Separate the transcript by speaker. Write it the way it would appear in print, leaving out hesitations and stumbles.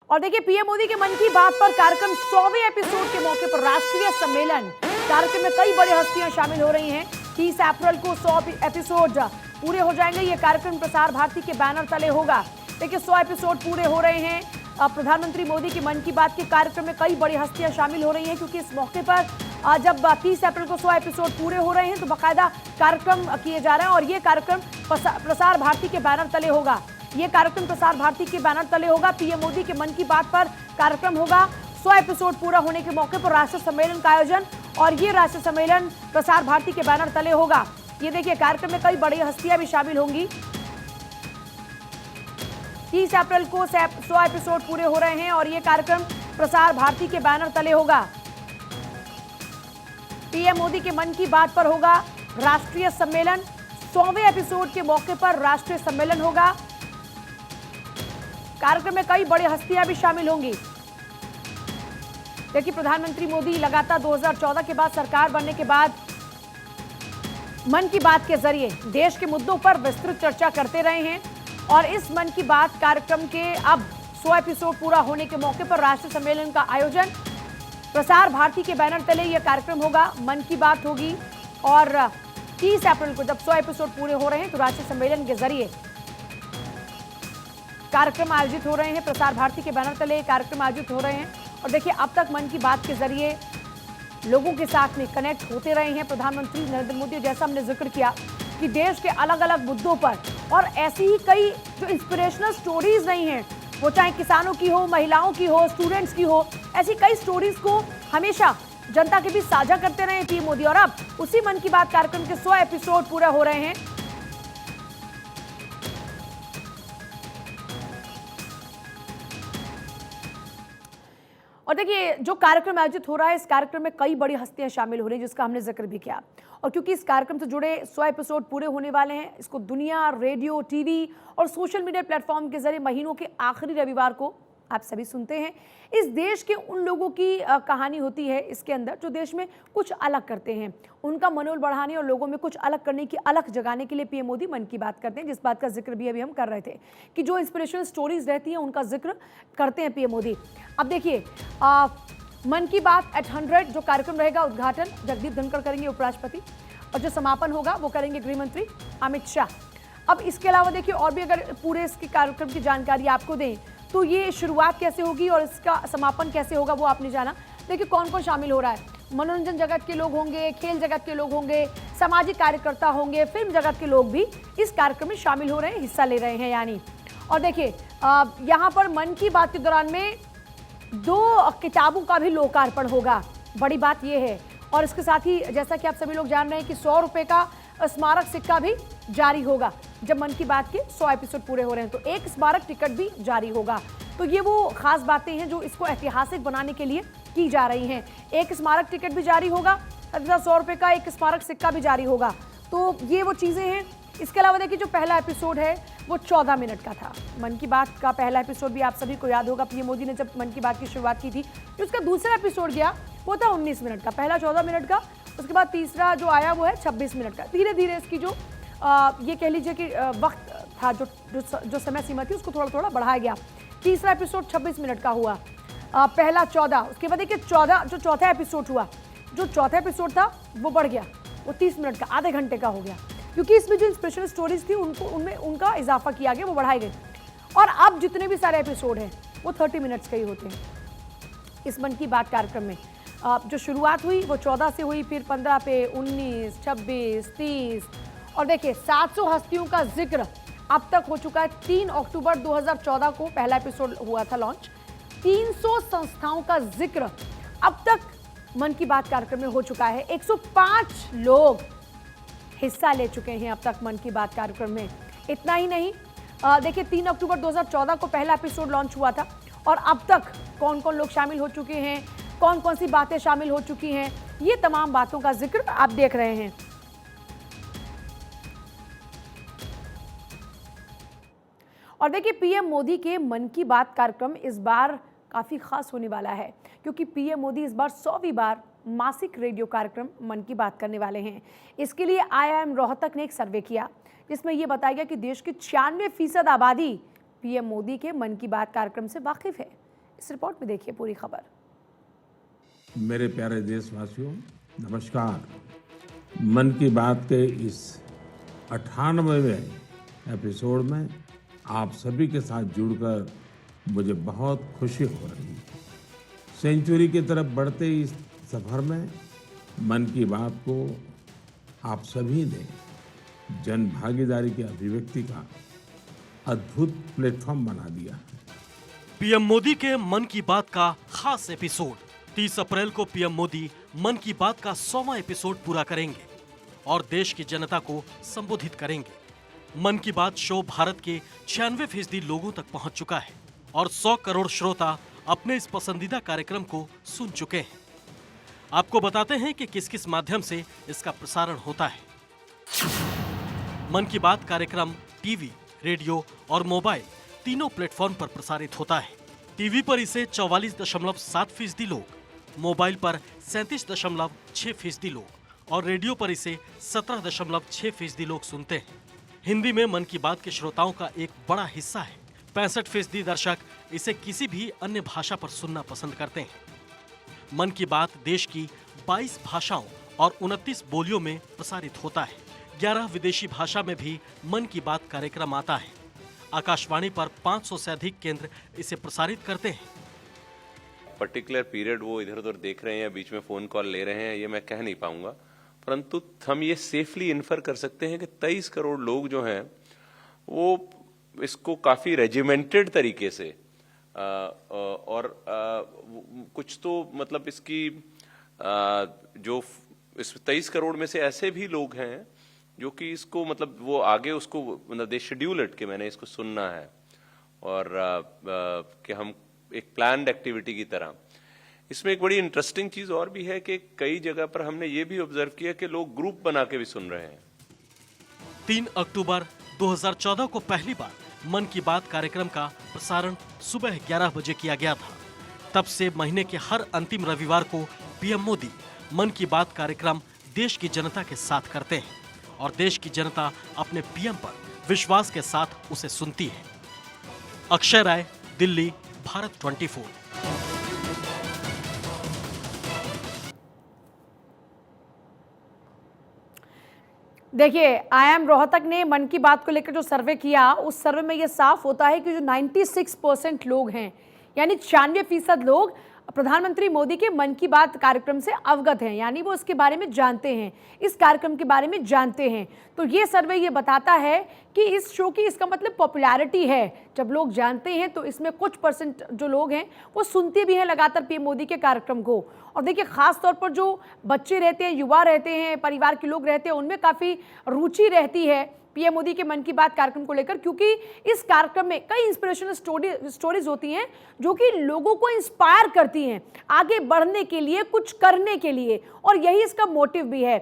Speaker 1: और देखिए पीएम मोदी के मन की बात पर कार्यक्रम 100वें एपिसोड के मौके पर राष्ट्रीय सम्मेलन कार्यक्रम में कई बड़ी हस्तियां शामिल हो रही हैं। 30 अप्रैल को 100 एपिसोड पूरे हो जाएंगे। ये कार्यक्रम प्रसार भारती के बैनर तले होगा। देखिए 100 एपिसोड पूरे हो रहे हैं। प्रधानमंत्री मोदी की मन की बात के कार्यक्रम में कई बड़ी हस्तियां शामिल हो रही हैं, क्योंकि इस मौके पर जब 30 अप्रैल को 100 एपिसोड पूरे हो रहे हैं तो बाकायदा कार्यक्रम किए जा रहे हैं और ये कार्यक्रम प्रसार भारती के बैनर तले होगा। ये कार्यक्रम प्रसार भारती के बैनर तले होगा। पीएम मोदी के मन की बात पर कार्यक्रम होगा। 100 एपिसोड पूरा होने के मौके पर राष्ट्रीय सम्मेलन का आयोजन और ये राष्ट्रीय सम्मेलन प्रसार भारती के बैनर तले होगा। ये देखिए कार्यक्रम में कई बड़ी हस्तियां भी शामिल होंगी। 30 अप्रैल को 100 एपिसोड पूरे हो रहे हैं और ये कार्यक्रम प्रसार भारती के बैनर तले होगा। पीएम मोदी के मन की बात पर होगा राष्ट्रीय सम्मेलन। 100वें एपिसोड के मौके पर राष्ट्रीय सम्मेलन होगा। कार्यक्रम में कई बड़ी हस्तियां भी शामिल होंगी। देखिए प्रधानमंत्री मोदी लगातार 2014 के बाद सरकार बनने के बाद मन की बात के जरिए देश के मुद्दों पर विस्तृत चर्चा करते रहे हैं और इस मन की बात कार्यक्रम के अब 100 एपिसोड पूरा होने के मौके पर राष्ट्रीय सम्मेलन का आयोजन प्रसार भारती के बैनर तले यह कार्यक्रम होगा। मन की बात होगी और 30 अप्रैल को जब 100 एपिसोड पूरे हो रहे हैं तो राष्ट्रीय सम्मेलन के जरिए कार्यक्रम आयोजित हो रहे हैं। प्रसार भारती के बैनर तले कार्यक्रम आयोजित हो रहे हैं और देखिए अब तक मन की बात के जरिए लोगों के साथ में कनेक्ट होते रहे हैं प्रधानमंत्री नरेंद्र मोदी। जैसा हमने जिक्र किया कि देश के अलग अलग मुद्दों पर और ऐसी ही कई जो इंस्पिरेशनल स्टोरीज नहीं हैं, वो चाहे किसानों की हो, महिलाओं की हो, स्टूडेंट्स की हो, ऐसी कई स्टोरीज को हमेशा जनता के बीच साझा करते रहे पीएम मोदी। और अब उसी मन की बात कार्यक्रम के 100 एपिसोड पूरे हो रहे हैं। और देखिए जो कार्यक्रम आयोजित हो रहा है, इस कार्यक्रम में कई बड़ी हस्तियां शामिल हो रही हैं, जिसका हमने जिक्र भी किया। और क्योंकि इस कार्यक्रम से जुड़े 100 एपिसोड पूरे होने वाले हैं, इसको दुनिया, रेडियो, टीवी और सोशल मीडिया प्लेटफॉर्म के जरिए महीनों के आखिरी रविवार को आप सभी सुनते हैं। इस देश के उन लोगों की कहानी होती है इसके अंदर जो देश में कुछ अलग करते हैं, उनका मनोबल बढ़ाने और लोगों में कुछ अलग करने की, अलग जगाने के लिए पीएम मोदी मन की बात करते हैं, जिस बात का जिक्र भी अभी हम कर रहे थे कि जो इंस्पिरेशनल स्टोरीज रहती हैं उनका जिक्र करते हैं पीएम मोदी। अब देखिए मन की बात एट 100 जो कार्यक्रम रहेगा, उद्घाटन जगदीप धनखड़ करेंगे, उपराष्ट्रपति, और जो समापन होगा वो करेंगे गृह मंत्री अमित शाह। अब इसके अलावा देखिए और भी अगर पूरे इसके कार्यक्रम की जानकारी आपको दें तो ये शुरुआत कैसे होगी और इसका समापन कैसे होगा वो आपने जाना। देखिए कौन कौन शामिल हो रहा है। मनोरंजन जगत के लोग होंगे, खेल जगत के लोग होंगे, सामाजिक कार्यकर्ता होंगे, फिल्म जगत के लोग भी इस कार्यक्रम में शामिल हो रहे हैं, हिस्सा ले रहे हैं यानी। और देखिए यहाँ पर मन की बात के दौरान में 2 किताबों का भी लोकार्पण होगा। बड़ी बात यह है। और इसके साथ ही जैसा कि आप सभी लोग जान रहे हैं कि 100 रुपए का स्मारक सिक्का भी जारी होगा। जब मन की बात के 100 एपिसोड पूरे हो रहे हैं तो एक स्मारक टिकट भी जारी होगा। तो ये वो खास बातें हैं जो इसको ऐतिहासिक बनाने के लिए की जा रही हैं। एक स्मारक टिकट भी जारी होगा, 100 रुपए का एक स्मारक सिक्का भी जारी होगा। तो ये वो चीज़ें हैं। इसके अलावा देखिए जो पहला एपिसोड है वो 14 मिनट का था। मन की बात का पहला एपिसोड भी आप सभी को याद होगा, पीएम मोदी ने जब मन की बात की शुरुआत की थी। जो उसका दूसरा एपिसोड गया वो था 19 मिनट का, पहला 14 मिनट का, उसके बाद तीसरा जो आया वो है 26 मिनट का। धीरे धीरे इसकी जो ये कह लीजिए कि वक्त था, जो समय सीमा थी उसको थोड़ा थोड़ा बढ़ाया गया। तीसरा एपिसोड 26 मिनट का हुआ, पहला 14। उसके बाद देखिए 14 जो चौथा एपिसोड हुआ, जो चौथा एपिसोड था वो बढ़ गया, वो 30 मिनट का, आधे घंटे का हो गया, क्योंकि इसमें जो इंस्पिरेशनल स्टोरीज थी उनमें उनका इजाफा किया गया, वो बढ़ाए गए। और अब जितने भी सारे एपिसोड हैं वो 30 मिनट्स के ही होते हैं इस मन की बात कार्यक्रम में। जो शुरुआत हुई वो 14 से हुई, फिर 15 पे, 19, 26, 30 और देखिए 700 हस्तियों का जिक्र अब तक हो चुका है। 3 अक्टूबर 2014 को पहला एपिसोड हुआ था लॉन्च। 300 संस्थाओं का जिक्र अब तक मन की बात कार्यक्रम में हो चुका है। 105 लोग हिस्सा ले चुके हैं अब तक मन की बात कार्यक्रम में। इतना ही नहीं, देखिए 3 अक्टूबर 2014 को पहला एपिसोड लॉन्च हुआ था और अब तक कौन कौन लोग शामिल हो चुके हैं, कौन कौन सी बातें शामिल हो चुकी हैं, ये तमाम बातों का जिक्र आप देख रहे हैं। और देखिए पीएम मोदी के मन की बात कार्यक्रम इस बार काफ़ी खास होने वाला है, क्योंकि पीएम मोदी इस बार 100वीं बार मासिक रेडियो कार्यक्रम मन की बात करने वाले हैं। इसके लिए IIM रोहतक ने एक सर्वे किया, जिसमें यह बताया गया कि देश की 96% आबादी पीएम मोदी के मन की बात कार्यक्रम से वाकिफ है। इस रिपोर्ट में देखिए पूरी खबर।
Speaker 2: मेरे प्यारे देशवासियों, नमस्कार। मन की बात के इस 98वें एपिसोड में आप सभी के साथ जुड़कर मुझे बहुत खुशी हो रही है। सेंचुरी की तरफ बढ़ते इस सफर में मन की बात को आप सभी ने जन भागीदारी की अभिव्यक्ति का अद्भुत प्लेटफॉर्म बना दिया है।
Speaker 3: पीएम मोदी के मन की बात का खास एपिसोड 30 अप्रैल को पीएम मोदी मन की बात का 100वां एपिसोड पूरा करेंगे और देश की जनता को संबोधित करेंगे। मन की बात शो भारत के 96% लोगों तक पहुंच चुका है और 100 करोड़ श्रोता अपने इस पसंदीदा कार्यक्रम को सुन चुके हैं। आपको बताते हैं कि किस किस माध्यम से इसका प्रसारण होता है। मन की बात कार्यक्रम टीवी, रेडियो और मोबाइल तीनों प्लेटफॉर्म पर प्रसारित होता है। टीवी पर इसे 44.7% लोग, मोबाइल पर 37.6% लोग और रेडियो पर इसे 17.6% लोग सुनते हैं। हिंदी में मन की बात के श्रोताओं का एक बड़ा हिस्सा है। 65% दर्शक इसे किसी भी अन्य भाषा पर सुनना पसंद करते हैं। मन की बात देश की 22 भाषाओं और 29 बोलियों में प्रसारित होता है। 11 विदेशी भाषा में भी मन की बात कार्यक्रम आता है। आकाशवाणी पर 500 से अधिक केंद्र इसे प्रसारित करते हैं।
Speaker 4: पर्टिकुलर पीरियड वो इधर उधर देख रहे हैं, बीच में फोन कॉल ले रहे हैं, ये मैं कह नहीं पाऊंगा, परंतु हम ये सेफली इन्फर कर सकते हैं कि 23 करोड़ लोग जो हैं वो इसको काफी रेजिमेंटेड तरीके से कुछ तो मतलब इसकी जो इस 23 करोड़ में से ऐसे भी लोग हैं जो कि इसको मतलब वो आगे उसको मतलब दे शेड्यूल इट कि मैंने इसको सुनना है और कि हम एक प्लान्ड एक्टिविटी की तरह। इसमें एक बड़ी इंटरेस्टिंग चीज और भी है कि कई जगह पर हमने ये भी ऑब्जर्व किया कि लोग ग्रुप बना के भी सुन रहे हैं।
Speaker 3: 3 अक्टूबर 2014 को पहली बार मन की बात कार्यक्रम का प्रसारण सुबह 11 बजे किया गया था। तब से महीने के हर अंतिम रविवार को पीएम मोदी मन की बात कार्यक्रम देश की जनता के साथ करते हैं और देश की जनता अपने पीएम पर विश्वास के साथ उसे सुनती है। अक्षय राय, दिल्ली, भारत 24।
Speaker 1: देखिए, IIM रोहतक ने मन की बात को लेकर जो सर्वे किया, उस सर्वे में यह साफ होता है कि जो 96% लोग हैं, यानी 96% लोग प्रधानमंत्री मोदी के मन की बात कार्यक्रम से अवगत हैं, यानी वो इसके बारे में जानते हैं, इस कार्यक्रम के बारे में जानते हैं। तो ये सर्वे ये बताता है कि इस शो की इसका मतलब पॉपुलैरिटी है। जब लोग जानते हैं तो इसमें कुछ परसेंट जो लोग हैं वो सुनते भी हैं लगातार पीएम मोदी के कार्यक्रम को। और देखिए, खास तौर पर जो बच्चे रहते हैं, युवा रहते हैं, परिवार के लोग रहते हैं, उनमें काफ़ी रुचि रहती है पीएम मोदी के मन की बात कार्यक्रम को लेकर, क्योंकि इस कार्यक्रम में कई इंस्पिरेशनल स्टोरीज होती हैं जो कि लोगों को इंस्पायर करती हैं आगे बढ़ने के लिए, कुछ करने के लिए, और यही इसका मोटिव भी है।